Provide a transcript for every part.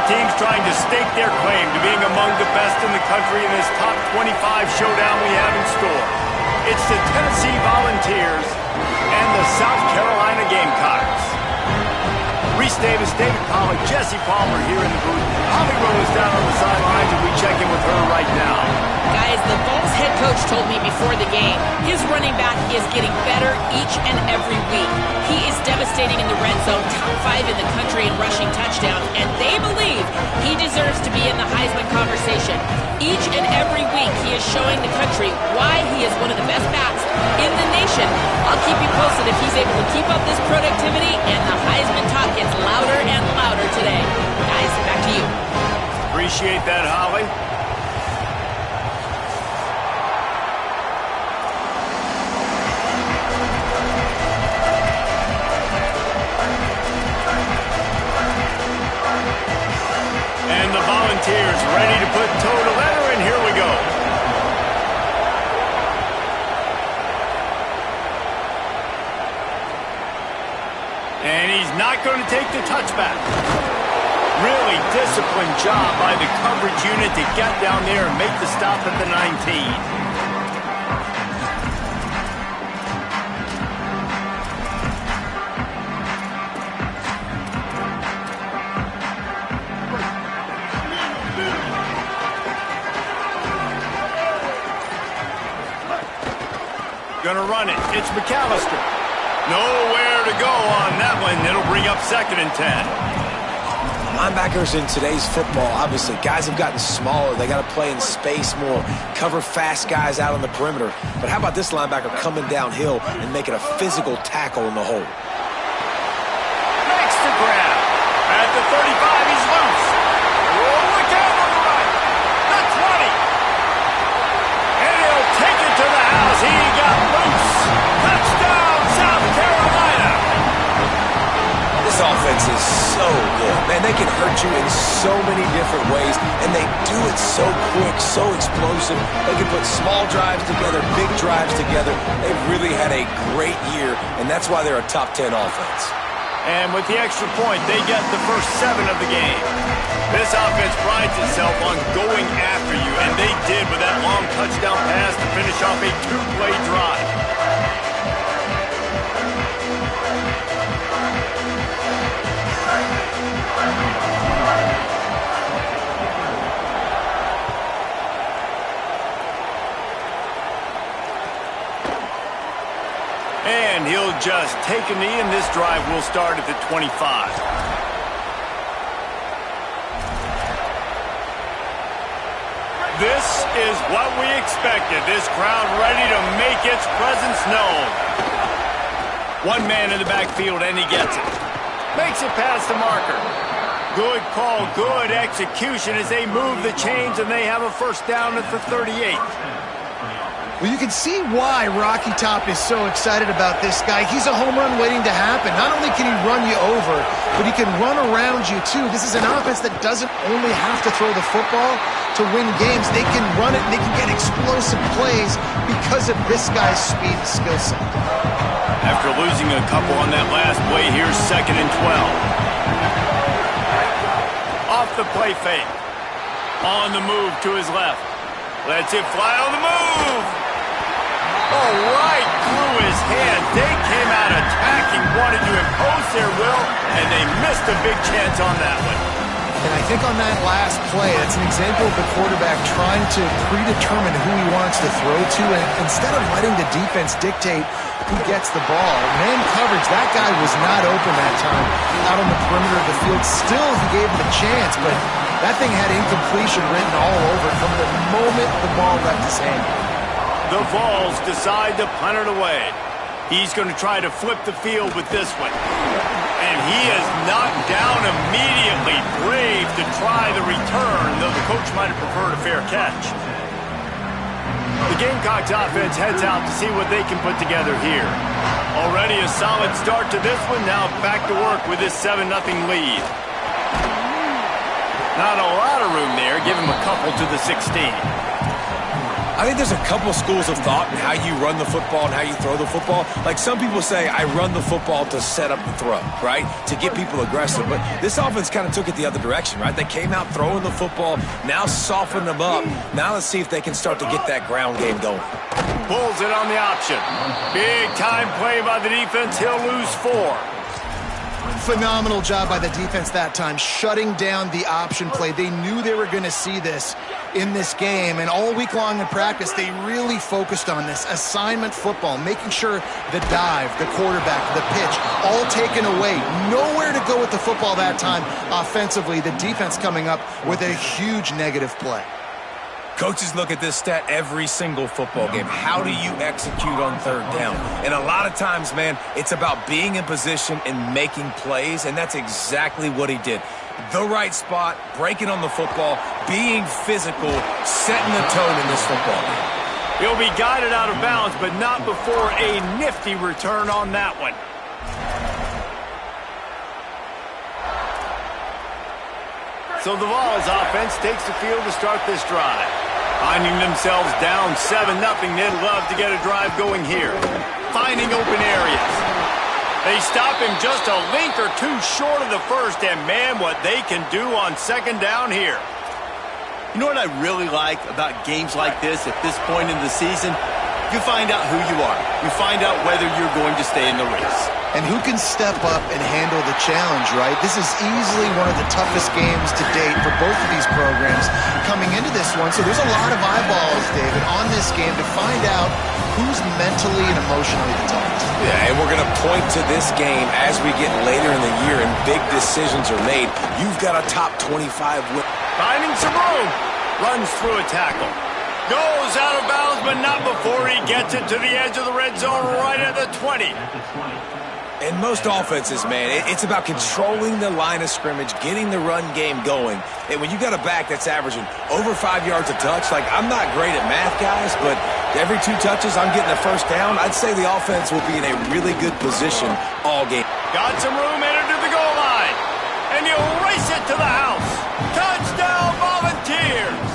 teams trying to stake their claim to being among the best in the country in this top 25 showdown we have in store. It's the Tennessee Volunteers and the South Carolina Gamecocks. Reese Davis, David Pollack, Jesse Palmer here in the booth. Holly Rowe is down on the sidelines, and we check in with her right now. Guys, the Vols head coach told me before the game, his running back is getting better each and every week. He is devastating in the red zone, top 5 in the country in rushing touchdowns, and they believe he deserves to be in the Heisman conversation. Each and every week, he is showing the country why he is one of the best backs in the nation. I'll keep you posted if he's able to keep up this productivity, and the Heisman talk gets louder and louder today. Guys, back to you. Appreciate that, Holly. And the Volunteers ready to put toe to leather, and here we go. And he's not going to take the touchback. Really disciplined job by the coverage unit to get down there and make the stop at the 19. Gonna run it. It's McAllister. Nowhere to go on that one. It'll bring up 2nd and 10. Linebackers in today's football, obviously, guys have gotten smaller. They got to play in space more, cover fast guys out on the perimeter. But how about this linebacker coming downhill and making a physical tackle in the hole? Makes the grab. At the 35, he's loose. Oh, look out on the right. The 20. And he'll take it to the house. He got loose. Touchdown, South Carolina. This offense is so good. Man, they can hurt you in so many different ways, and they do it so quick, so explosive. They can put small drives together, big drives together. They've really had a great year, and that's why they're a top 10 offense. And with the extra point, they get the first 7 of the game. This offense prides itself on going after you, and they did with that long touchdown pass to finish off a 2-play drive. And he'll just take a knee, and this drive will start at the 25. This is what we expected. This crowd ready to make its presence known. One man in the backfield, and he gets it. Makes it past the marker. Good call, good execution as they move the chains, and they have a first down at the 38. Well, you can see why Rocky Top is so excited about this guy. He's a home run waiting to happen. Not only can he run you over, but he can run around you, too. This is an offense that doesn't only have to throw the football to win games. They can run it, and they can get explosive plays because of this guy's speed and skill set. After losing a couple on that last play, here's 2nd and 12. Off the play fake. On the move to his left. Lets it fly on the move. Oh, right through his hand. They came out attacking, wanted to impose their will, and they missed a big chance on that one. And I think on that last play, that's an example of the quarterback trying to predetermine who he wants to throw to, and instead of letting the defense dictate who gets the ball. Man coverage, that guy was not open that time out on the perimeter of the field. Still, he gave him a chance, but that thing had incompletion written all over it from the moment the ball left his hand. The Vols decide to punt it away. He's going to try to flip the field with this one. And he is knocked down immediately. Brave to try the return, though the coach might have preferred a fair catch. The Gamecocks offense heads out to see what they can put together here. Already a solid start to this one. Now back to work with this 7-0 lead. Not a lot of room there. Give him a couple to the 16. I think there's a couple schools of thought in how you run the football and how you throw the football. Like some people say, I run the football to set up the throw, right? To get people aggressive. But this offense kind of took it the other direction, right? They came out throwing the football, now soften them up. Now let's see if they can start to get that ground game going. Pulls it on the option. Big time play by the defense. He'll lose 4. Phenomenal job by the defense that time, shutting down the option play. They knew they were going to see this in this game, and all week long in practice, they really focused on this assignment football, making sure the dive, the quarterback, the pitch, all taken away. Nowhere to go with the football that time offensively. The defense coming up with a huge negative play. Coaches look at this stat every single football game. How do you execute on third down? And a lot of times, man, it's about being in position and making plays, and that's exactly what he did. The right spot, breaking on the football, being physical, setting the tone in this football game. He'll be guided out of bounds, but not before a nifty return on that one. So the Vols offense takes the field to start this drive. Finding themselves down 7-0, they'd love to get a drive going here. Finding open areas. They stop him just a length or two short of the first, and man, what they can do on second down here. You know what I really like about games like this at this point in the season? You find out who you are. You find out whether you're going to stay in the race. And who can step up and handle the challenge, right? This is easily one of the toughest games to date for both of these programs coming into this one. So there's a lot of eyeballs, David, on this game to find out who's mentally and emotionally the toughest. Yeah, and we're going to point to this game as we get later in the year and big decisions are made. You've got a top 25 win. Finding some room. Runs through a tackle. Goes out of bounds, but not before he gets it to the edge of the red zone right at the 20. In most offenses, man, it's about controlling the line of scrimmage, getting the run game going. And when you got a back that's averaging over 5 yards a touch, like I'm not great at math, guys, but every 2 touches I'm getting a first down, I'd say the offense will be in a really good position all game. Got some room, entered to the goal line. And he'll race it to the house. Touchdown, Volunteers!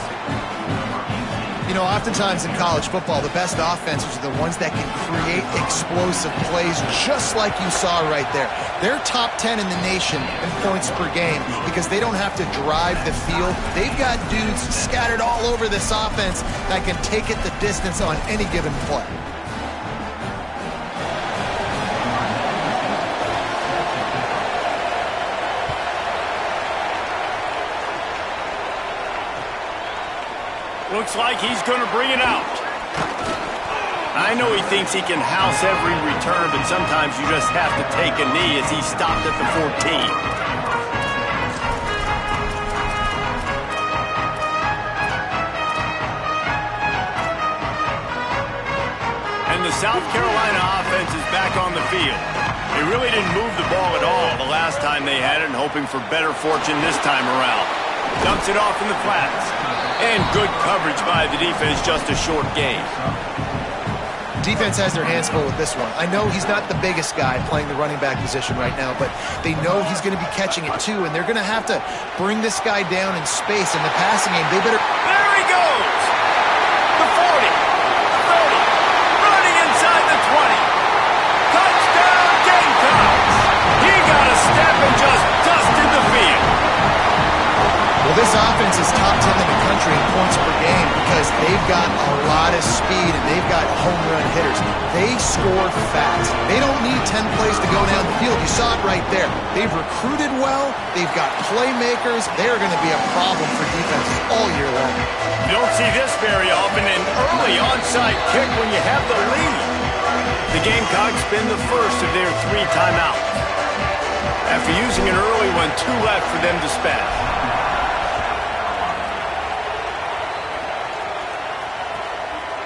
You know, oftentimes in college football, the best offenses are the ones that can create explosive plays, just like you saw right there. They're top 10 in the nation in points per game because they don't have to drive the field. They've got dudes scattered all over this offense that can take it the distance on any given play. Looks like he's going to bring it out. I know he thinks he can house every return, but sometimes you just have to take a knee as he stopped at the 14. And the South Carolina offense is back on the field. They really didn't move the ball at all the last time they had it, and hoping for better fortune this time around. Dumps it off in the flats. And good coverage by the defense, just a short gain. Defense has their hands full with this one. I know he's not the biggest guy playing the running back position right now, but they know he's going to be catching it too, and they're going to have to bring this guy down in space. In the passing game, they better... There he goes! The 40, 30, running inside the 20. Touchdown, Gamecocks! He got a step and just dusted the field. Well, this offense is top 10 in the country in points per game because they've got a lot of speed and they've got home run hitters. They score fast. They don't need 10 plays to go down the field. You saw it right there. They've recruited well. They've got playmakers. They're going to be a problem for defenses all year long. You don't see this very often, an early onside kick when you have the lead. The Gamecocks spin the first of their 3 timeouts. After using an early one, 2 left for them to spend.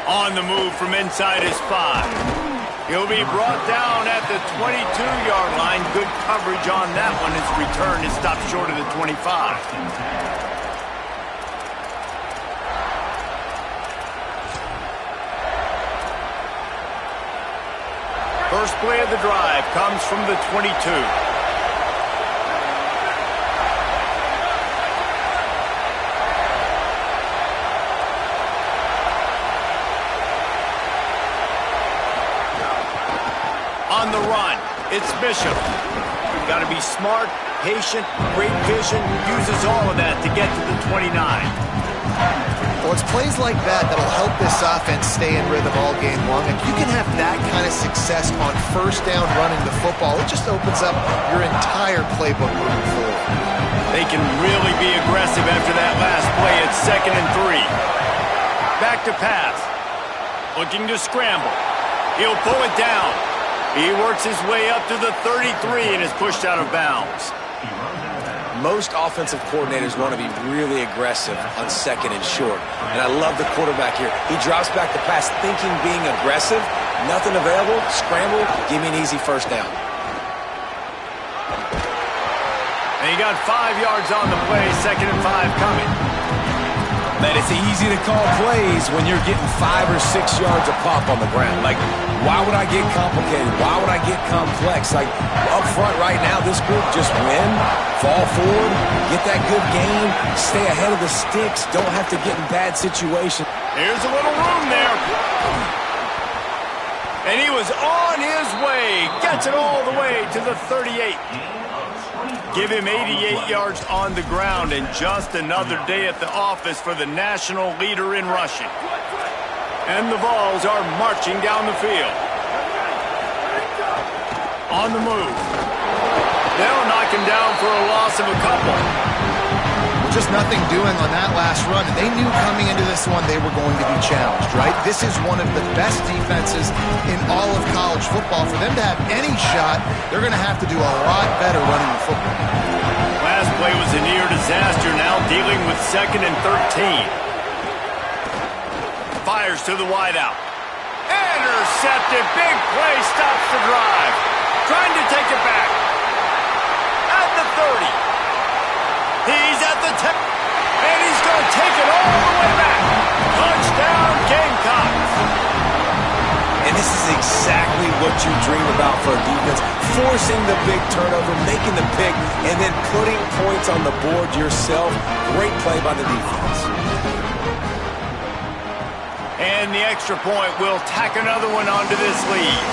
On the move from inside his 5. He'll be brought down at the 22-yard line. Good coverage on that one. His return is stopped short of the 25. First play of the drive comes from the 22. on the run. It's Bishop. Got to be smart, patient, great vision, uses all of that to get to the 29. Well, it's plays like that that'll help this offense stay in rhythm all game long. If you can have that kind of success on first down running the football, it just opens up your entire playbook moving forward. They can really be aggressive after that last play. It's 2nd and 3. Back to pass. Looking to scramble. He'll pull it down. He works his way up to the 33 and is pushed out of bounds. Most offensive coordinators want to be really aggressive on 2nd and short. And I love the quarterback here. He drops back the pass thinking being aggressive. Nothing available. Scramble. Give me an easy first down. And he got 5 yards on the play. 2nd and 5 coming. Man, it's easy to call plays when you're getting 5 or 6 yards a pop on the ground. Like, why would I get complicated? Why would I get complex? Like, up front right now, this group just win, fall forward, get that good game, stay ahead of the sticks, don't have to get in bad situations. Here's a little room there. And he was on his way. Gets it all the way to the 38. Give him 88 yards on the ground, and just another day at the office for the national leader in rushing. And the Vols are marching down the field. On the move. They'll knock him down for a loss of a couple. Just nothing doing on that last run. And they knew coming into this one they were going to be challenged, right? This is one of the best defenses in all of college football. For them to have any shot, they're going to have to do a lot better running the football. Last play was a near disaster, now dealing with 2nd and 13. Fires to the wideout. Intercepted. Big play stops the drive. Trying to take it back. At the 30. He's at the 10. And he's going to take it all the way back. Touchdown, Gamecocks. And this is exactly what you dream about for a defense. Forcing the big turnover, making the pick, and then putting points on the board yourself. Great play by the defense. And the extra point will tack another one onto this lead.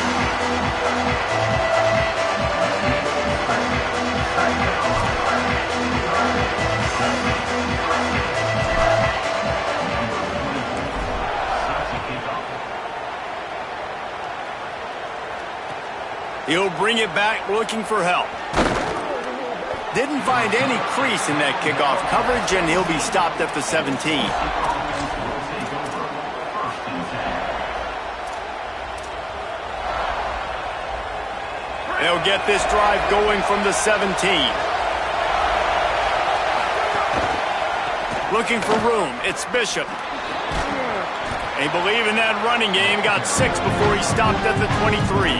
He'll bring it back looking for help. Didn't find any crease in that kickoff coverage, and he'll be stopped at the 17. They'll get this drive going from the 17. Looking for room. It's Bishop. They believe in that running game. Got 6 before he stopped at the 23.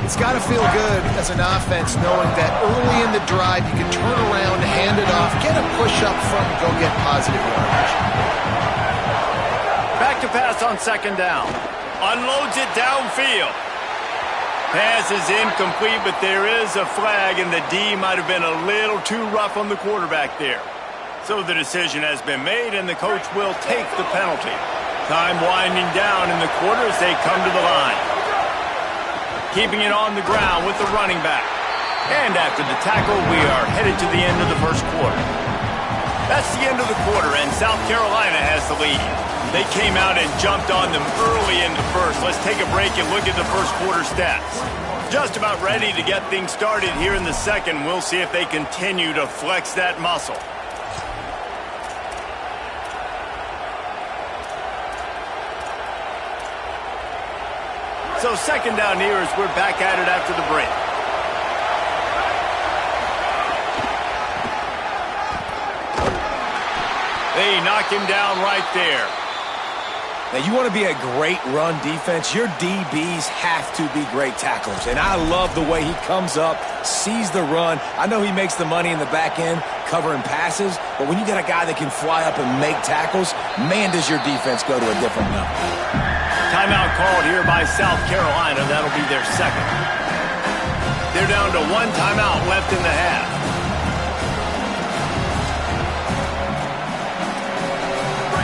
It's got to feel good as an offense knowing that early in the drive you can turn around, hand it off, get a push up front, and go get positive yardage. Back to pass on 2nd down. Unloads it downfield. Pass is incomplete, but there is a flag, and the D might have been a little too rough on the quarterback there. So the decision has been made, and the coach will take the penalty. Time winding down in the quarter as they come to the line. Keeping it on the ground with the running back. And after the tackle, we are headed to the end of the first quarter. That's the end of the quarter, and South Carolina has the lead. They came out and jumped on them early in the first. Let's take a break and look at the first quarter stats. Just about ready to get things started here in the second. We'll see if they continue to flex that muscle. So 2nd down here as we're back at it after the break. They knock him down right there. Now, you want to be a great run defense, your DBs have to be great tacklers. And I love the way he comes up, sees the run. I know he makes the money in the back end covering passes, but when you got a guy that can fly up and make tackles, man, does your defense go to a different level. Timeout called here by South Carolina. That'll be their 2nd. They're down to 1 timeout left in the half.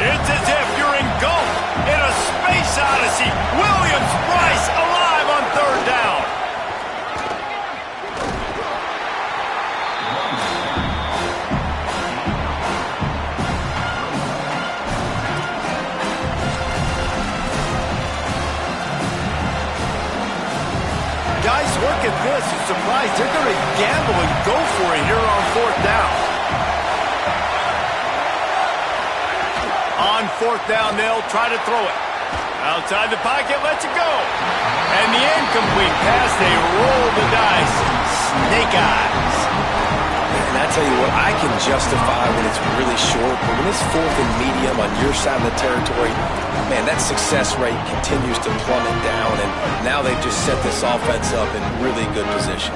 It's as if you're engulfed in a space odyssey. Williams-Brice alive on 3rd down. this. I'm surprised they're going to gamble and go for it here on 4th down. On 4th down, they'll try to throw it. Outside the pocket, lets it go. And the incomplete pass, they roll the dice. Snake eyes. And I tell you what, I can justify when it's really short, but when it's 4th and medium on your side of the territory, man, that success rate continues to plummet down, and now they've just set this offense up in really good position.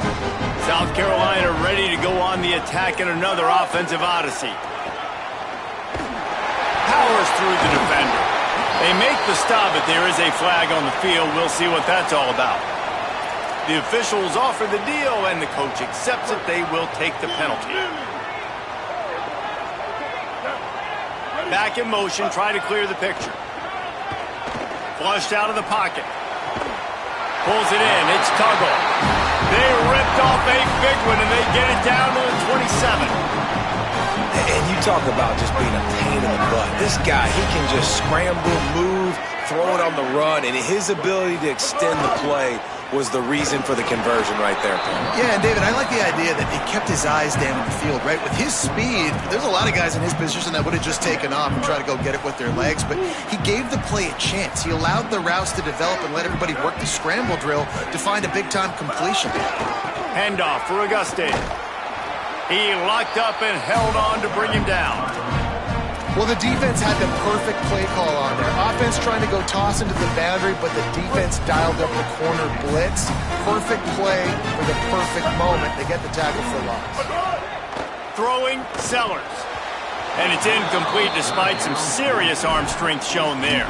South Carolina ready to go on the attack in another offensive odyssey. Powers through the defender. They make the stop, but there is a flag on the field. We'll see what that's all about. The officials offer the deal, and the coach accepts it. They will take the penalty. Back in motion, try to clear the picture. Flushed out of the pocket. Pulls it in. It's Tuggle. They ripped off a big one, and they get it down to the 27. And you talk about just being a pain in the butt. This guy, he can just scramble, move, throw it on the run, and his ability to extend the play was the reason for the conversion right there, Paul. Yeah, and David, I like the idea that he kept his eyes down in the field, right? With his speed, there's a lot of guys in his position that would have just taken off and tried to go get it with their legs, but he gave the play a chance. He allowed the routes to develop and let everybody work the scramble drill to find a big-time completion. Handoff for Auguste. He locked up and held on to bring him down. Well, the defense had the perfect play call on there. Offense trying to go toss into the boundary, but the defense dialed up the corner blitz. Perfect play for the perfect moment. They get the tackle for loss. Throwing Sellers. And it's incomplete despite some serious arm strength shown there.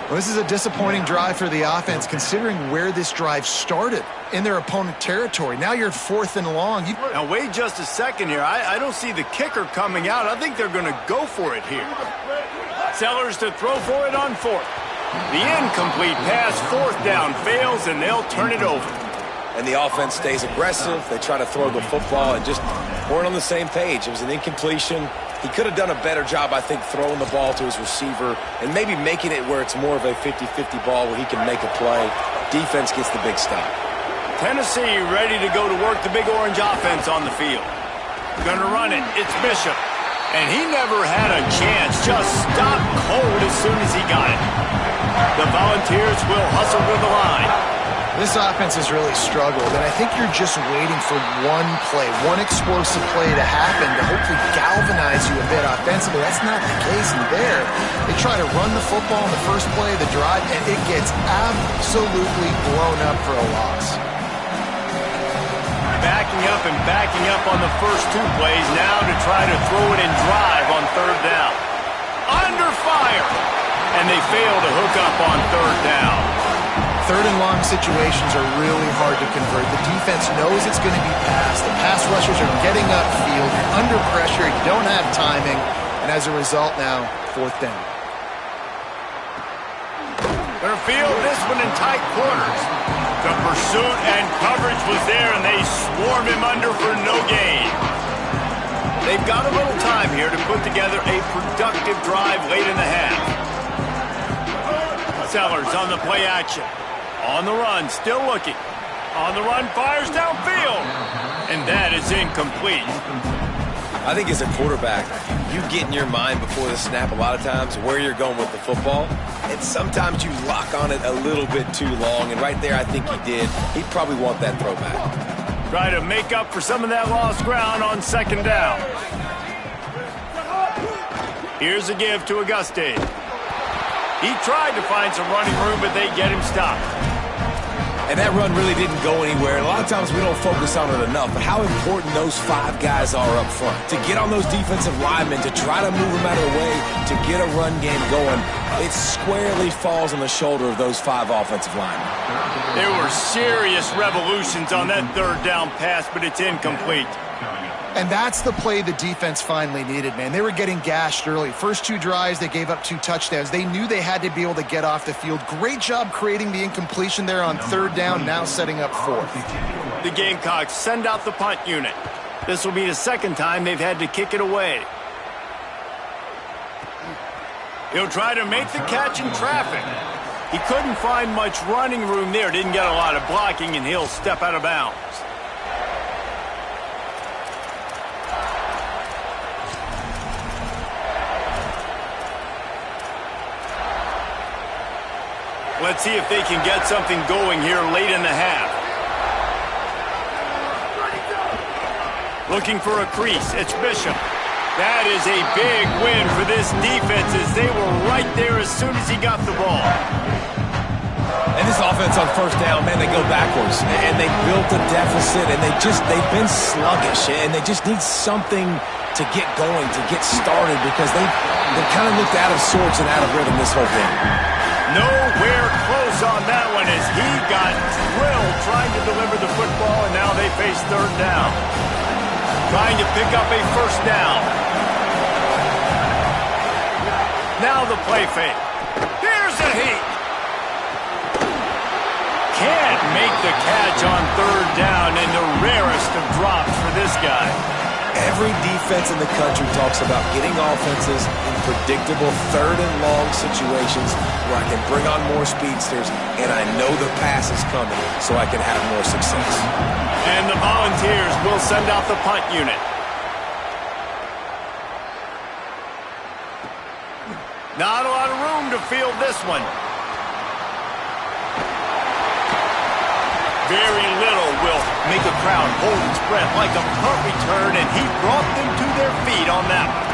Well, this is a disappointing drive for the offense, considering where this drive started in their opponent territory. Now you're 4th and long. Now, wait just a second here. I don't see the kicker coming out. I think they're going to go for it here. Sellers to throw for it on 4th. The incomplete pass, 4th down, fails, and they'll turn it over. And the offense stays aggressive. They try to throw the football and just weren't on the same page. It was an incompletion. He could have done a better job, I think, throwing the ball to his receiver and maybe making it where it's more of a 50-50 ball where he can make a play. Defense gets the big stop. Tennessee ready to go to work the Big Orange offense on the field. Gonna run it. It's Bishop. And he never had a chance. Just stopped cold as soon as he got it. The Volunteers will hustle to the line. This offense has really struggled, and I think you're just waiting for one play, one explosive play to happen to hopefully galvanize you a bit offensively. That's not the case in there. They try to run the football in the first play of the drive, and it gets absolutely blown up for a loss. Backing up on the first 2 plays now to try to throw it and drive on 3rd down. Under fire! And they fail to hook up on 3rd down. 3rd and long situations are really hard to convert. The defense knows it's going to be passed. The pass rushers are getting upfield. You're under pressure. You don't have timing. And as a result now, 4th down. Gonna field this one in tight quarters. The pursuit and coverage was there, and they swarm him under for no gain. They've got a little time here to put together a productive drive late in the half. Sellers on the play action. On the run, still looking. On the run, fires downfield. And that is incomplete. I think as a quarterback, you get in your mind before the snap a lot of times where you're going with the football. And sometimes you lock on it a little bit too long. And right there, I think he did. He'd probably want that throwback. Try to make up for some of that lost ground on 2nd down. Here's a give to Auguste. He tried to find some running room, but they get him stopped. And that run really didn't go anywhere. A lot of times we don't focus on it enough, but how important those 5 guys are up front. To get on those defensive linemen, to try to move them out of the way, to get a run game going, it squarely falls on the shoulder of those 5 offensive linemen. There were serious revolutions on that 3rd down pass, but it's incomplete. And that's the play the defense finally needed, man. They were getting gashed early. First 2 drives, they gave up 2 touchdowns. They knew they had to be able to get off the field. Great job creating the incompletion there on 3rd down, now setting up 4th. The Gamecocks send out the punt unit. This will be the 2nd time they've had to kick it away. He'll try to make the catch in traffic. He couldn't find much running room there. Didn't get a lot of blocking, and he'll step out of bounds. Let's see if they can get something going here late in the half. Looking for a crease. It's Bishop. That is a big win for this defense as they were right there as soon as he got the ball. And this offense on first down, man, they go backwards. And they built a deficit, and they've been sluggish. And they just need something to get going, to get started, because they've kind of looked out of sorts and out of rhythm this whole game. Nowhere close on that one as he got drilled trying to deliver the football, and now they face third down. Trying to pick up a first down. Now the play fake. Here's a heat. Can't make the catch on third down, and the rarest of drops for this guy. Every defense in the country talks about getting offenses in predictable third and long situations where I can bring on more speedsters and I know the pass is coming so I can have more success. And the Volunteers will send out the punt unit. Not a lot of room to field this one. Very little will make a crowd hold its breath like a punt return, and he brought them to their feet on that one.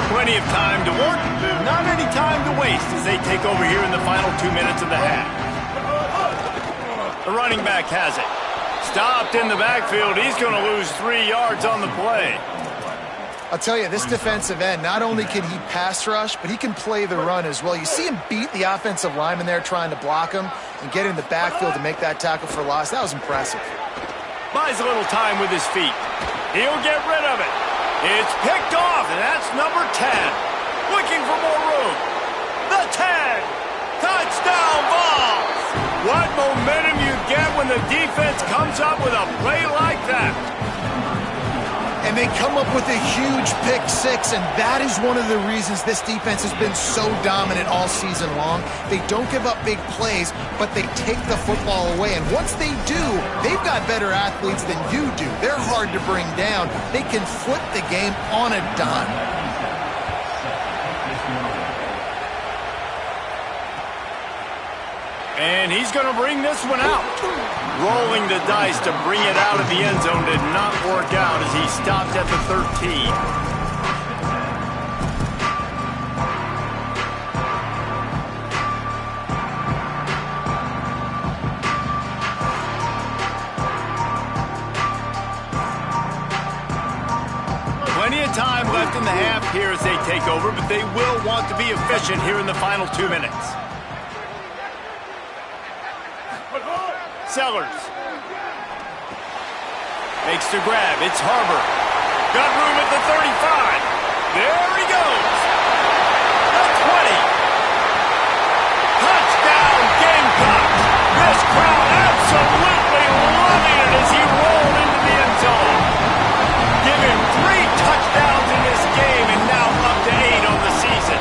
Plenty of time to work, not any time to waste as they take over here in the final 2 minutes of the half. The running back has it. Stopped in the backfield. He's going to lose 3 yards on the play. I'll tell you, this defensive end, not only can he pass rush, but he can play the run as well. You see him beat the offensive lineman there trying to block him and get in the backfield to make that tackle for loss. That was impressive. Buys a little time with his feet. He'll get rid of it. It's picked off, and that's number 10. Looking for more room. The 10. Touchdown Vols. What momentum you get when the defense comes up with a play like that. And they come up with a huge pick six, and that is one of the reasons this defense has been so dominant all season long. They don't give up big plays, but they take the football away. And once they do, they've got better athletes than you do. They're hard to bring down. They can flip the game on a dime. And he's going to bring this one out. Rolling the dice to bring it out of the end zone did not work out as he stopped at the 13. Plenty of time left in the half here as they take over, but they will want to be efficient here in the final 2 minutes. Sellers. Makes the grab. It's Harbor. Got room at the 35. There he goes. The 20. Touchdown, Gamecocks. This crowd absolutely loving it as he rolled into the end zone. Give him 3 touchdowns in this game and now up to 8 on the season.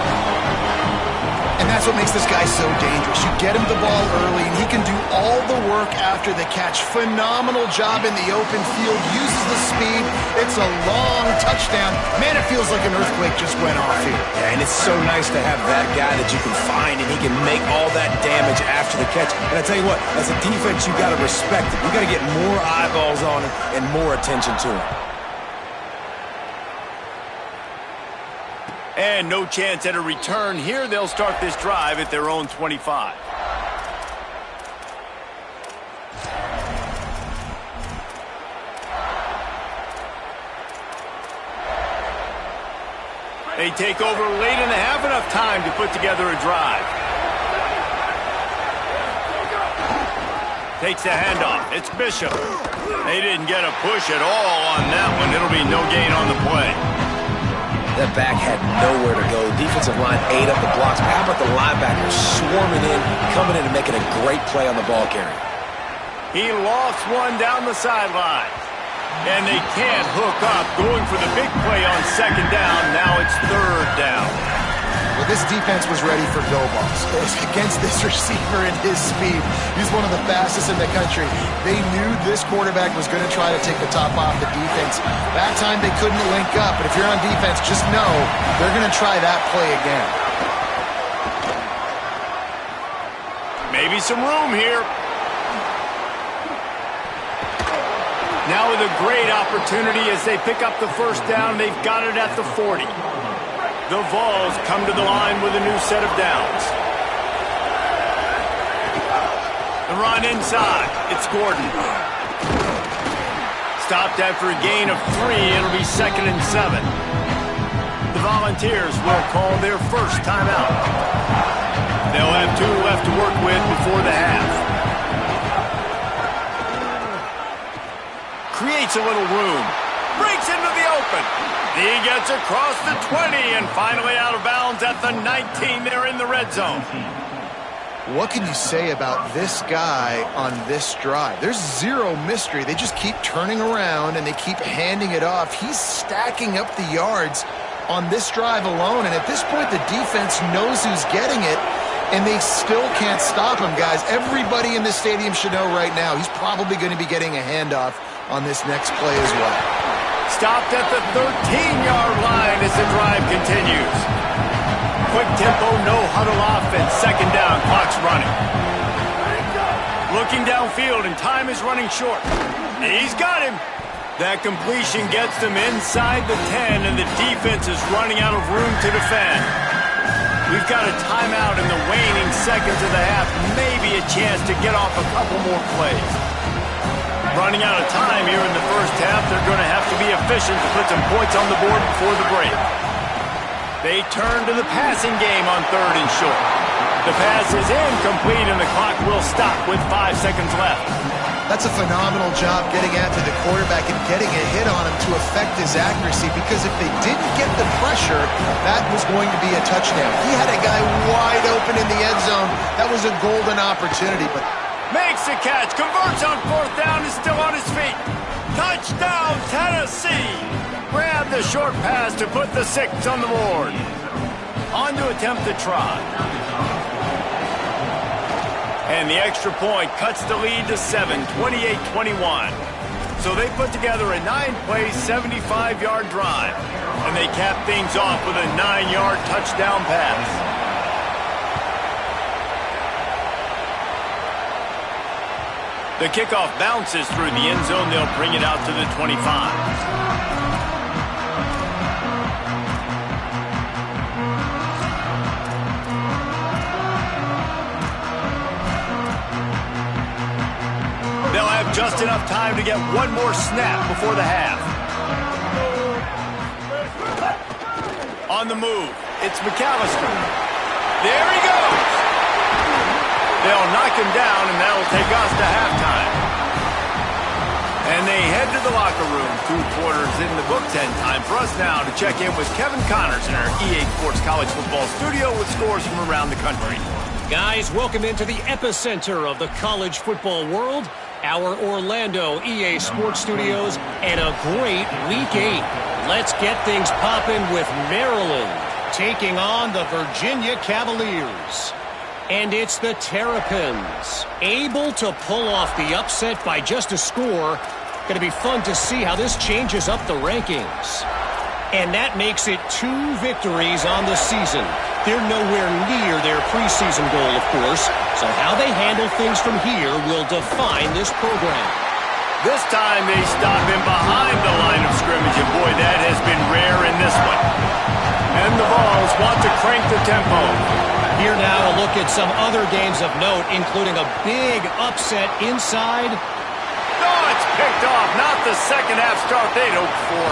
And that's what makes this guy so dangerous. You get him the ball early, and he can do all the work after the catch. Phenomenal job in the open field. Uses the speed. It's a long touchdown. Man, it feels like an earthquake just went off here. Yeah, and it's so nice to have that guy that you can find, and he can make all that damage after the catch. And I tell you what, as a defense, you got to respect it. You got to get more eyeballs on him and more attention to him. And no chance at a return here. They'll start this drive at their own 25. They take over late in the half, enough time to put together a drive. Takes the handoff. It's Bishop. They didn't get a push at all on that one. It'll be no gain on the play. That back had nowhere to go. Defensive line ate up the blocks. But how about the linebackers swarming in, coming in and making a great play on the ball carrier? He lost one down the sideline. And they can't hook up, going for the big play on second down. Now it's third down. Well, this defense was ready for go balls. Against this receiver and his speed, he's one of the fastest in the country. They knew this quarterback was going to try to take the top off the defense. That time they couldn't link up, but if you're on defense, just know they're going to try that play again. Maybe some room here. Now with a great opportunity as they pick up the first down. They've got it at the 40. The Vols come to the line with a new set of downs. The run inside. It's Gordon. Stopped after a gain of 3. It'll be 2nd and 7. The Volunteers will call their first timeout. They'll have 2 left to work with before the half. Creates a little room. Breaks into the open. He gets across the 20 and finally out of bounds at the 19. They're in the red zone. What can you say about this guy on this drive? There's zero mystery. They just keep turning around and they keep handing it off. He's stacking up the yards on this drive alone, and at this point the defense knows who's getting it, and they still can't stop him, guys. Everybody in the stadium should know right now he's probably going to be getting a handoff on this next play as well. Stopped at the 13-yard line as the drive continues. Quick tempo, no huddle offense. Second down, clock's running. Looking downfield, and time is running short. He's got him. That completion gets them inside the 10, and the defense is running out of room to defend. We've got a timeout in the waning seconds of the half. Maybe a chance to get off a couple more plays. Running out of time here in the first half. They're going to have to be efficient to put some points on the board before the break. They turn to the passing game on 3rd and short. The pass is incomplete, and the clock will stop with 5 seconds left. That's a phenomenal job getting after the quarterback and getting a hit on him to affect his accuracy, because if they didn't get the pressure, that was going to be a touchdown. He had a guy wide open in the end zone. That was a golden opportunity, but makes the catch, converts on 4th down, is still on his feet. Touchdown, Tennessee! Grab the short pass to put the 6 on the board. On to attempt the try. And the extra point cuts the lead to 7, 28-21. So they put together a 9-play, 75-yard drive. And they cap things off with a 9-yard touchdown pass. The kickoff bounces through the end zone. They'll bring it out to the 25. They'll have just enough time to get one more snap before the half. On the move, it's McAllister. There he goes! They'll knock him down, and that'll take us to halftime. And they head to the locker room. 2 quarters in the books, and time for us now to check in with Kevin Connors in our EA Sports College Football Studio with scores from around the country. Guys, welcome into the epicenter of the college football world, our Orlando EA Sports Studios, and a great Week 8. Let's get things popping with Maryland taking on the Virginia Cavaliers. And it's the Terrapins, able to pull off the upset by just a score. Going to be fun to see how this changes up the rankings. And that makes it 2 victories on the season. They're nowhere near their preseason goal, of course. So how they handle things from here will define this program. This time they stop him behind the line of scrimmage, and boy, that has been rare in this one. And the Vols want to crank the tempo. Here now, a look at some other games of note, including a big upset inside. No, it's picked off. Not the second half start they'd hoped for.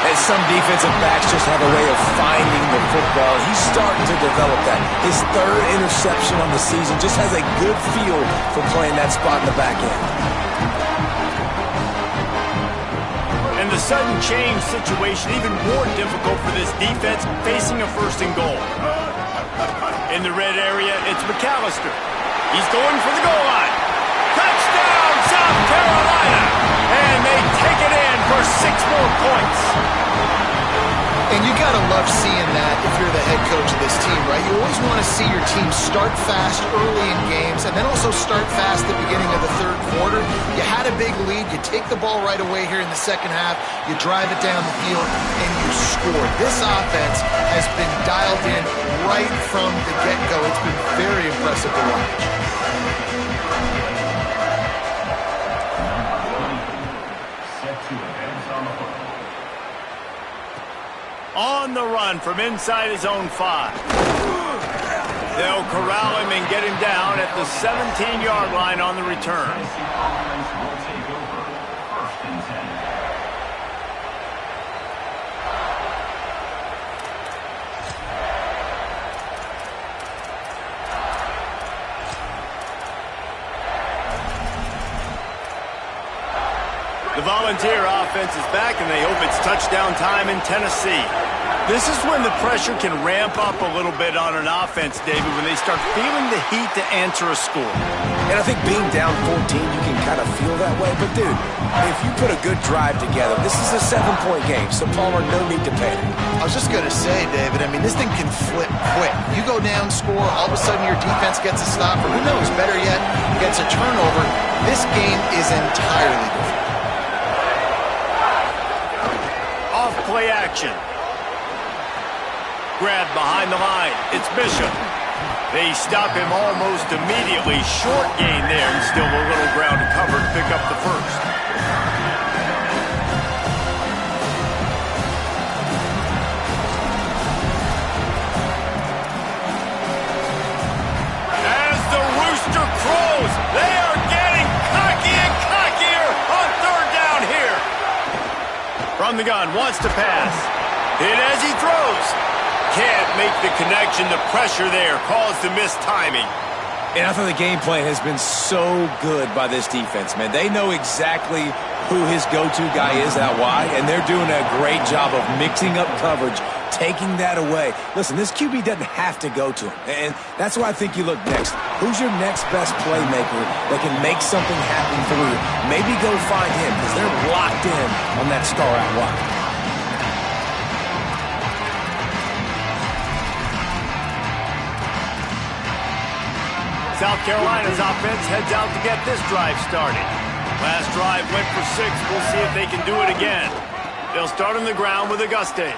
And some defensive backs just have a way of finding the football. He's starting to develop that. His 3rd interception on the season just has a good feel for playing that spot in the back end. And the sudden change situation even more difficult for this defense facing a 1st and goal. In the red area, it's McAllister. He's going for the goal line. Touchdown, South Carolina! And they score points. And you got to love seeing that if you're the head coach of this team, right? You always want to see your team start fast early in games and then also start fast at the beginning of the third quarter. You had a big lead. You take the ball right away here in the second half. You drive it down the field, and you score. This offense has been dialed in right from the get-go. It's been very impressive to watch. On the run from inside his own 5. They'll corral him and get him down at the 17-yard line on the return. The Volunteer offense is back, and they hope it's touchdown time in Tennessee. This is when the pressure can ramp up a little bit on an offense, David, when they start feeling the heat to answer a score. And I think being down 14, you can kind of feel that way. But, dude, if you put a good drive together, this is a 7-point game, so Palmer, no need to panic. I was just going to say, David, I mean, this thing can flip quick. You go down, score, all of a sudden your defense gets a stop, or who knows, better yet, gets a turnover. This game is entirely different. Off-play action. Grab behind the line. It's Bishop. They stop him almost immediately. Short gain there, and still a little ground to cover to pick up the first. As the rooster crows, they are getting cocky and cockier on third down here. From the gun, wants to pass. Hit as he throws. Can't make the connection. The pressure there caused the missed timing. And I thought the game plan has been so good by this defense, man. They know exactly who his go-to guy is out wide, and they're doing a great job of mixing up coverage, taking that away. Listen, this QB doesn't have to go to him, and that's why I think you look next. Who's your next best playmaker that can make something happen for you? Maybe go find him, because they're locked in on that star out wide. South Carolina's offense heads out to get this drive started. Last drive went for 6. We'll see if they can do it again. They'll start on the ground with Auguste.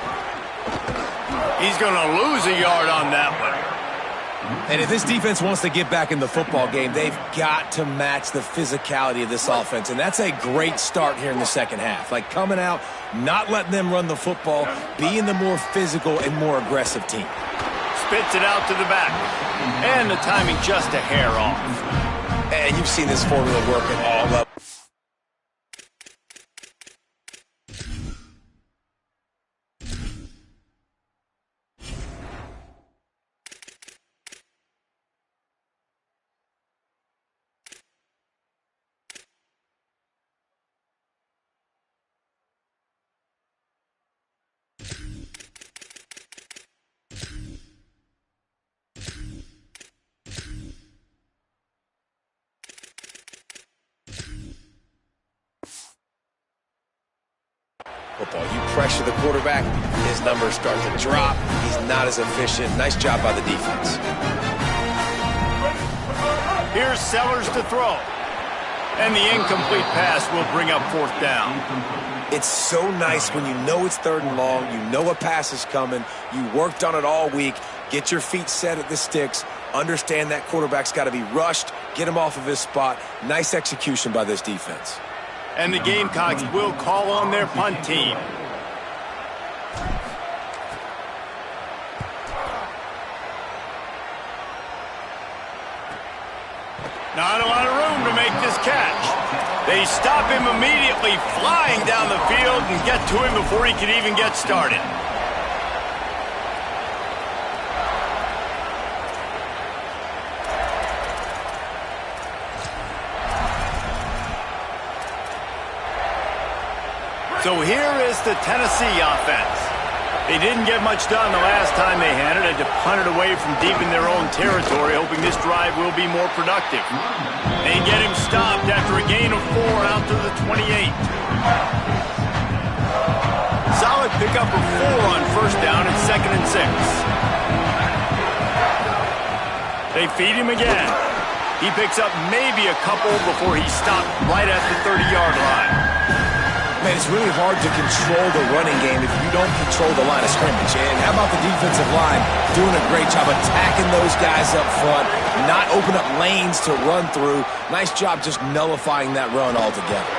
He's going to lose a yard on that one. And if this defense wants to get back in the football game, they've got to match the physicality of this offense. And that's a great start here in the second half. Like coming out, not letting them run the football, being the more physical and more aggressive team. Spits it out to the back. And the timing just a hair off. And you've seen this formula work at all levels. Football. You pressure the quarterback, his numbers start to drop. He's not as efficient. Nice job by the defense. Here's Sellers to throw. And the incomplete pass will bring up fourth down. It's so nice when you know it's third and long, you know a pass is coming, you worked on it all week, get your feet set at the sticks, understand that quarterback's got to be rushed, get him off of his spot. Nice execution by this defense. And the Gamecocks will call on their punt team. Not a lot of room to make this catch. They stop him immediately, flying down the field and get to him before he could even get started. So here is the Tennessee offense. They didn't get much done the last time they had it. Had to punt it away from deep in their own territory, hoping this drive will be more productive. They get him stopped after a gain of 4 out to the 28. solid pickup of 4 on first down and 2nd and 6. They feed him again. He picks up maybe a couple before he's stopped right at the 30-yard line. Man, it's really hard to control the running game if you don't control the line of scrimmage. And how about the defensive line doing a great job attacking those guys up front, not open up lanes to run through. Nice job just nullifying that run altogether.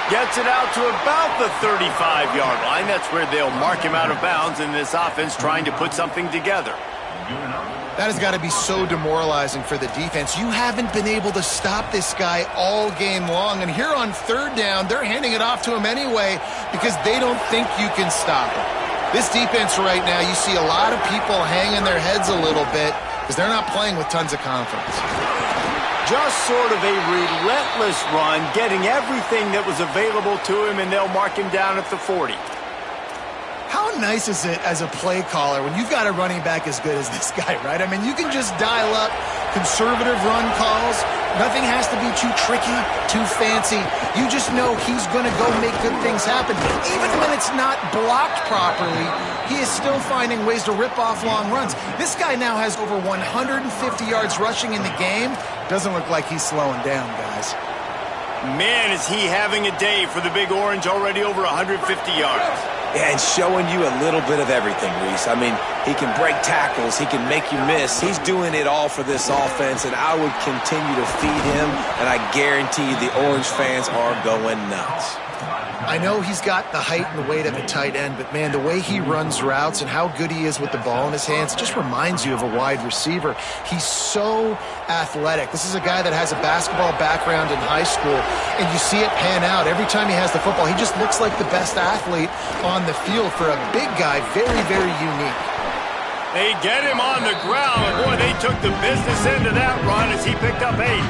Gets it out to about the 35-yard line. That's where they'll mark him out of bounds in this offense trying to put something together. That has got to be so demoralizing for the defense. You haven't been able to stop this guy all game long. And here on 3rd down, they're handing it off to him anyway because they don't think you can stop him. This defense right now, you see a lot of people hanging their heads a little bit because they're not playing with tons of confidence. Just sort of a relentless run, getting everything that was available to him, and they'll mark him down at the 40. How nice is it as a play caller when you've got a running back as good as this guy, right? I mean, you can just dial up conservative run calls. Nothing has to be too tricky, too fancy. You just know he's going to go make good things happen. Even when it's not blocked properly, he is still finding ways to rip off long runs. This guy now has over 150 yards rushing in the game. Doesn't look like he's slowing down, guys. Man, is he having a day for the Big Orange, already over 150 yards. Yeah, and showing you a little bit of everything, Reese. I mean, he can break tackles. He can make you miss. He's doing it all for this offense, and I would continue to feed him, and I guarantee you the Orange fans are going nuts. I know he's got the height and the weight of a tight end, but, man, the way he runs routes and how good he is with the ball in his hands just reminds you of a wide receiver. He's so athletic. This is a guy that has a basketball background in high school, and you see it pan out. Every time he has the football, he just looks like the best athlete on the field. For a big guy, very, very unique. They get him on the ground, and boy, they took the business end of that run as he picked up 8.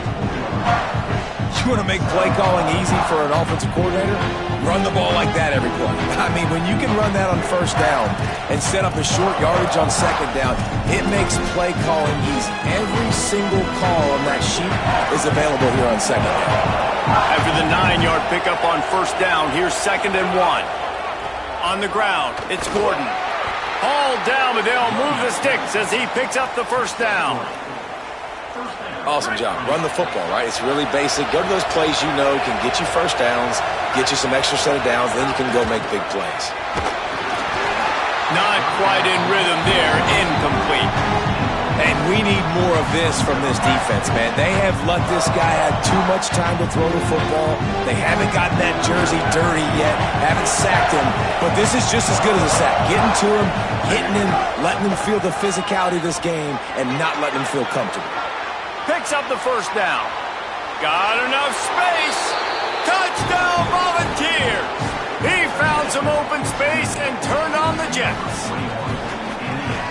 You want to make play calling easy for an offensive coordinator? Run the ball like that every play. I mean, when you can run that on first down and set up a short yardage on second down, it makes play calling easy. Every single call on that sheet is available here on second down. After the 9-yard pickup on first down, here's 2nd and 1. On the ground, it's Gordon. Hauled down, but they'll move the sticks as he picks up the first down. Awesome job. Run the football, right? It's really basic. Go to those plays you know can get you first downs, get you some extra set of downs, then you can go make big plays. Not quite in rhythm there. Incomplete. And we need more of this from this defense, man. They have let this guy have too much time to throw the football. They haven't gotten that jersey dirty yet, haven't sacked him. But this is just as good as a sack. Getting to him, hitting him, letting him feel the physicality of this game, and not letting him feel comfortable. Picks up the first down. Got enough space. Touchdown Volunteers. He found some open space and turned on the Jets.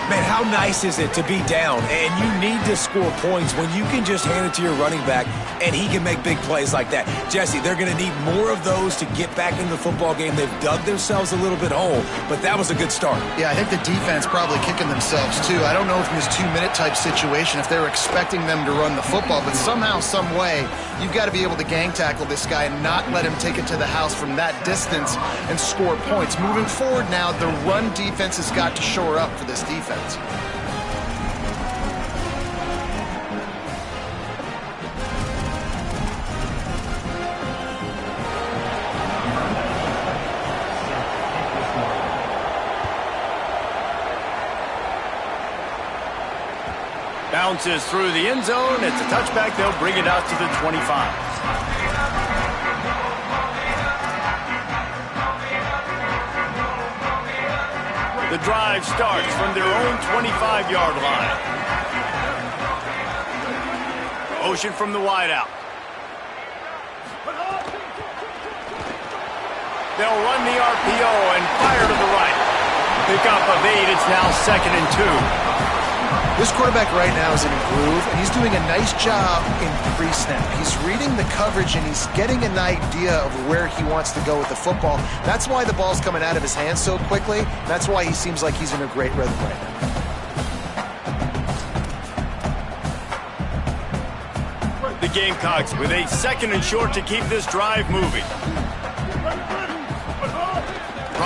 Man, how nice is it to be down and you need to score points when you can just hand it to your running back and he can make big plays like that. Jesse, they're going to need more of those to get back into the football game. They've dug themselves a little bit hole, but that was a good start. Yeah, I think the defense probably kicking themselves too. I don't know if in this 2-minute type situation if they're expecting them to run the football, but somehow, some way, you've got to be able to gang tackle this guy and not let him take it to the house from that distance and score points. Moving forward now, the run defense has got to shore up for this defense. Bounces through the end zone. It's a touchback. They'll bring it out to the 25. The drive starts from their own 25-yard line. Motion from the wideout. They'll run the RPO and fire to the right. Pickup of 8. It's now 2nd and 2. This quarterback right now is in a groove, and he's doing a nice job in pre-snap. He's reading the coverage, and he's getting an idea of where he wants to go with the football. That's why the ball's coming out of his hands so quickly. That's why he seems like he's in a great rhythm right now. The Gamecocks with a 2nd and short to keep this drive moving.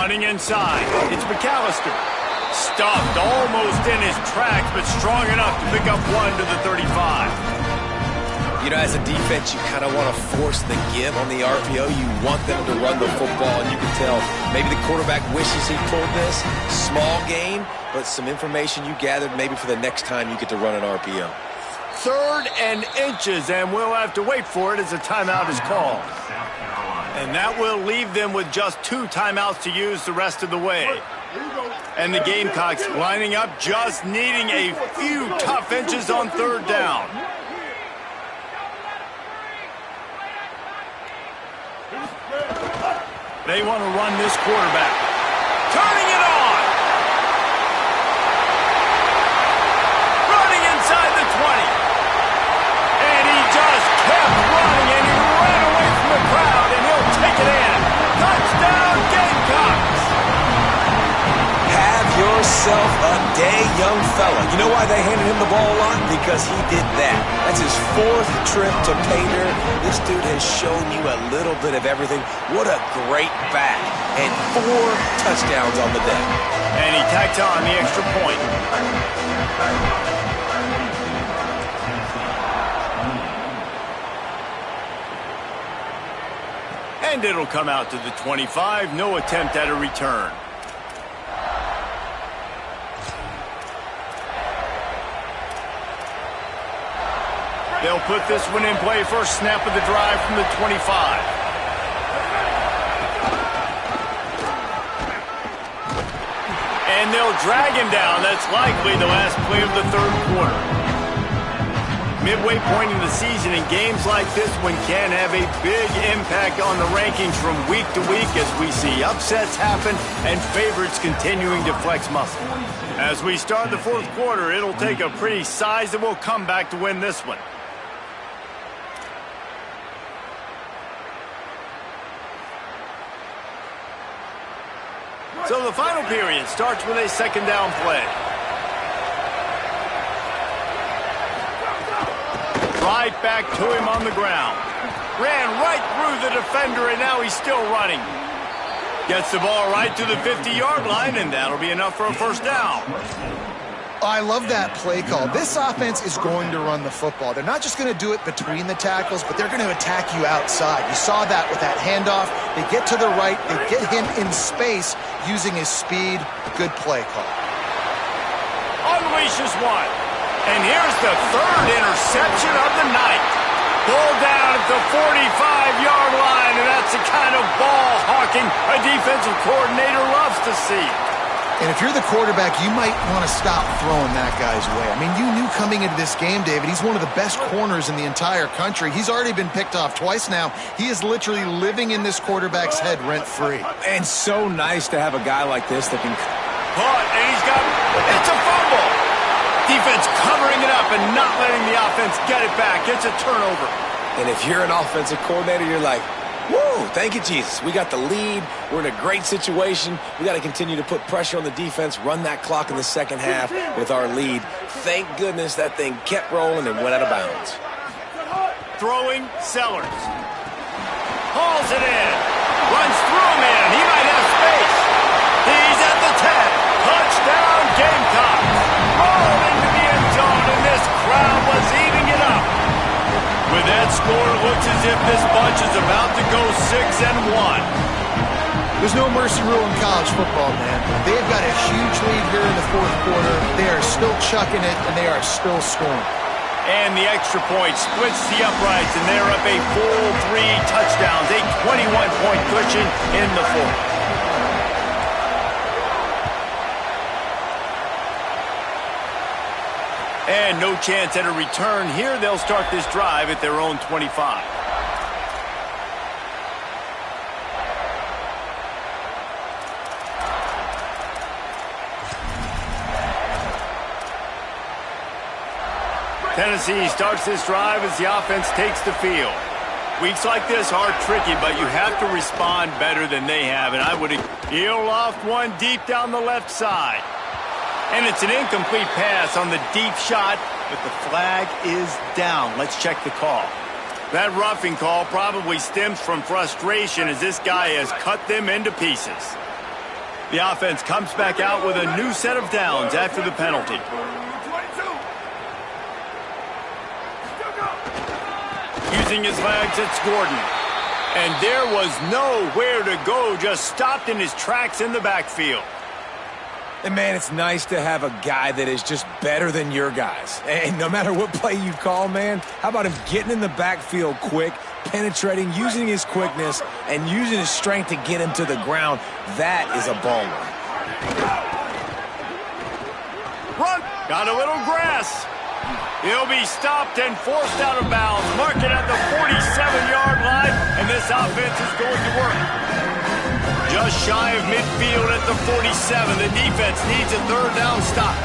Running inside. It's McAllister. Stuffed almost in his tracks, but strong enough to pick up one to the 35. You know, as a defense, you kind of want to force the give on the RPO. You want them to run the football, and you can tell maybe the quarterback wishes he pulled this. Small gain, but some information you gathered maybe for the next time you get to run an RPO. 3rd and inches, and we'll have to wait for it as a timeout is called. And that will leave them with just 2 timeouts to use the rest of the way. And the Gamecocks lining up, just needing a few tough inches on 3rd down. They want to run this quarterback. Turning it on! Running inside the 20. And he just kept running, and he ran away from the crowd, and he'll take it in. Touchdown, Gamecocks! Have yourself a day, young fella. You know why they handed him the ball a lot? Because he did that. That's his 4th trip to pay dirt. This dude has shown you a little bit of everything. What a great back. And 4 touchdowns on the day. And he tacked on the extra point. And it'll come out to the 25. No attempt at a return. They'll put this one in play. First snap of the drive from the 25. And they'll drag him down. That's likely the last play of the 3rd quarter. Midway point in the season, and games like this one can have a big impact on the rankings from week to week as we see upsets happen and favorites continuing to flex muscle. As we start the 4th quarter, it'll take a pretty sizable comeback to win this one. So the final period starts with a 2nd down play. Right back to him on the ground. Ran right through the defender, and now he's still running. Gets the ball right to the 50-yard line, and that'll be enough for a 1st down. I love that play call. This offense is going to run the football. They're not just going to do it between the tackles, but they're going to attack you outside. You saw that with that handoff. They get to the right. They get him in space using his speed. Good play call. Unleashes one. And here's the 3rd interception of the night. Pulled down at the 45-yard line, and that's the kind of ball hawking a defensive coordinator loves to see. And if you're the quarterback, you might want to stop throwing that guy's way. I mean, you knew coming into this game, David, he's one of the best corners in the entire country. He's already been picked off twice now. He is literally living in this quarterback's head rent-free. And so nice to have a guy like this that can... Caught, and he's got... It's a fumble! Defense covering it up and not letting the offense get it back. It's a turnover. And if you're an offensive coordinator, you're like, woo, thank you, Jesus. We got the lead. We're in a great situation. We got to continue to put pressure on the defense, run that clock in the 2nd half with our lead. Thank goodness that thing kept rolling and went out of bounds. Throwing Sellers. Hauls it in. Runs through a man. He might have space. He's at the 10. Touchdown, Gamecocks. Rolled into the end zone, and this crowd was eating it up. With that score, it looks as if this bunch is about to go 6-1. There's no mercy rule in college football, man. They've got a huge lead here in the 4th quarter. They are still chucking it, and they are still scoring. And the extra point splits the uprights, and they're up a full 3 touchdowns, a 21-point cushion in the 4th. And no chance at a return here. They'll start this drive at their own 25. Tennessee starts this drive as the offense takes the field. Weeks like this are tricky, but you have to respond better than they have. And I would heel off one deep down the left side. And it's an incomplete pass on the deep shot, but the flag is down. Let's check the call. That roughing call probably stems from frustration as this guy has cut them into pieces. The offense comes back out with a new set of downs after the penalty. Using his legs, it's Gordon. And there was nowhere to go, just stopped in his tracks in the backfield. And, man, it's nice to have a guy that is just better than your guys. And no matter what play you call, man, how about him getting in the backfield quick, penetrating, using his quickness, and using his strength to get him to the ground? That is a baller. Run! Got a little grass. He'll be stopped and forced out of bounds. Mark it at the 47-yard line, and this offense is going to work. Just shy of midfield at the 47. The defense needs a third down stop.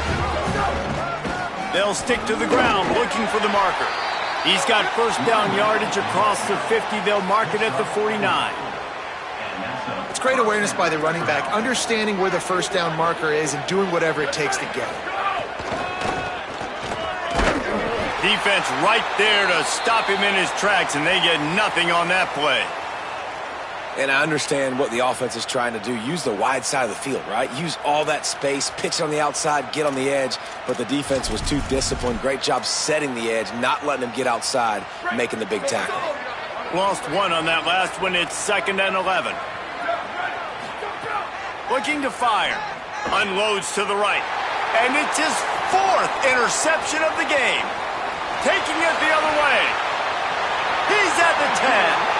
They'll stick to the ground looking for the marker. He's got first down yardage across the 50. They'll mark it at the 49. It's great awareness by the running back, understanding where the first down marker is and doing whatever it takes to get it. Defense right there to stop him in his tracks, and they get nothing on that play. And I understand what the offense is trying to do. Use the wide side of the field, right? Use all that space, pitch on the outside, get on the edge. But the defense was too disciplined. Great job setting the edge, not letting him get outside, making the big tackle. Lost one on that last one. It's 2nd and 11. Looking to fire. Unloads to the right. And it's his 4th interception of the game. Taking it the other way. He's at the 10.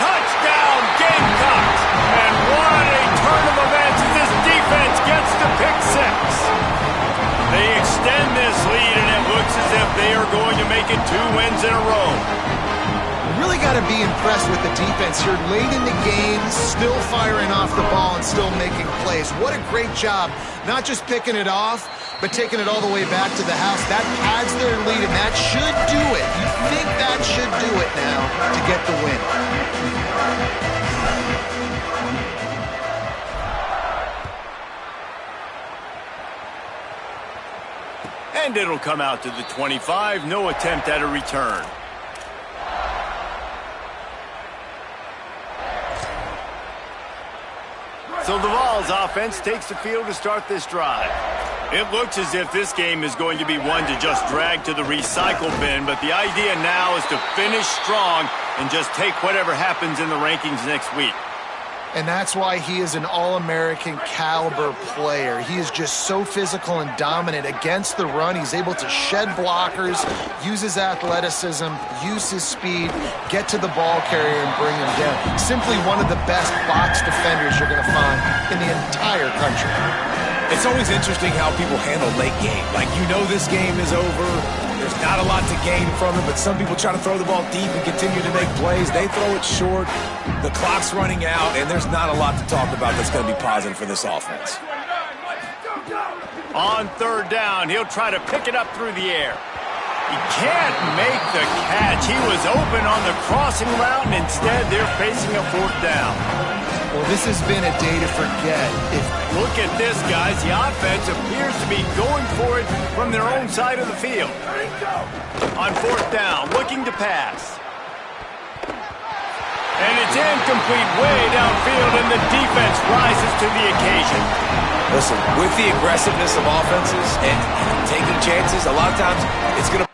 Touchdown, Gamecocks! And what a turn of events as this defense gets to pick 6. They extend this lead, and it looks as if they are going to make it 2 wins in a row. You really got to be impressed with the defense here. Late in the game, still firing off the ball and still making plays. What a great job. Not just picking it off, but taking it all the way back to the house. That adds their lead, and that should do it. You think that should do it now to get the win. And it'll come out to the 25. No attempt at a return. So the Vols offense takes the field to start this drive. It looks as if this game is going to be one to just drag to the recycle bin, but the idea now is to finish strong and just take whatever happens in the rankings next week. And that's why he is an All-American caliber player. He is just so physical and dominant against the run. He's able to shed blockers, use his athleticism, use his speed, get to the ball carrier and bring him down. Simply one of the best box defenders you're going to find in the entire country. It's always interesting how people handle late game. Like, you know this game is over. There's not a lot to gain from it, but some people try to throw the ball deep and continue to make plays. They throw it short. The clock's running out, and there's not a lot to talk about that's going to be positive for this offense. On 3rd down, he'll try to pick it up through the air. He can't make the catch. He was open on the crossing route, and instead they're facing a 4th down. Well, this has been a day to forget. Look at this, guys. The offense appears to be going for it from their own side of the field. On 4th down, looking to pass. And it's incomplete way downfield, and the defense rises to the occasion. Listen, with the aggressiveness of offenses and taking chances, a lot of times it's going to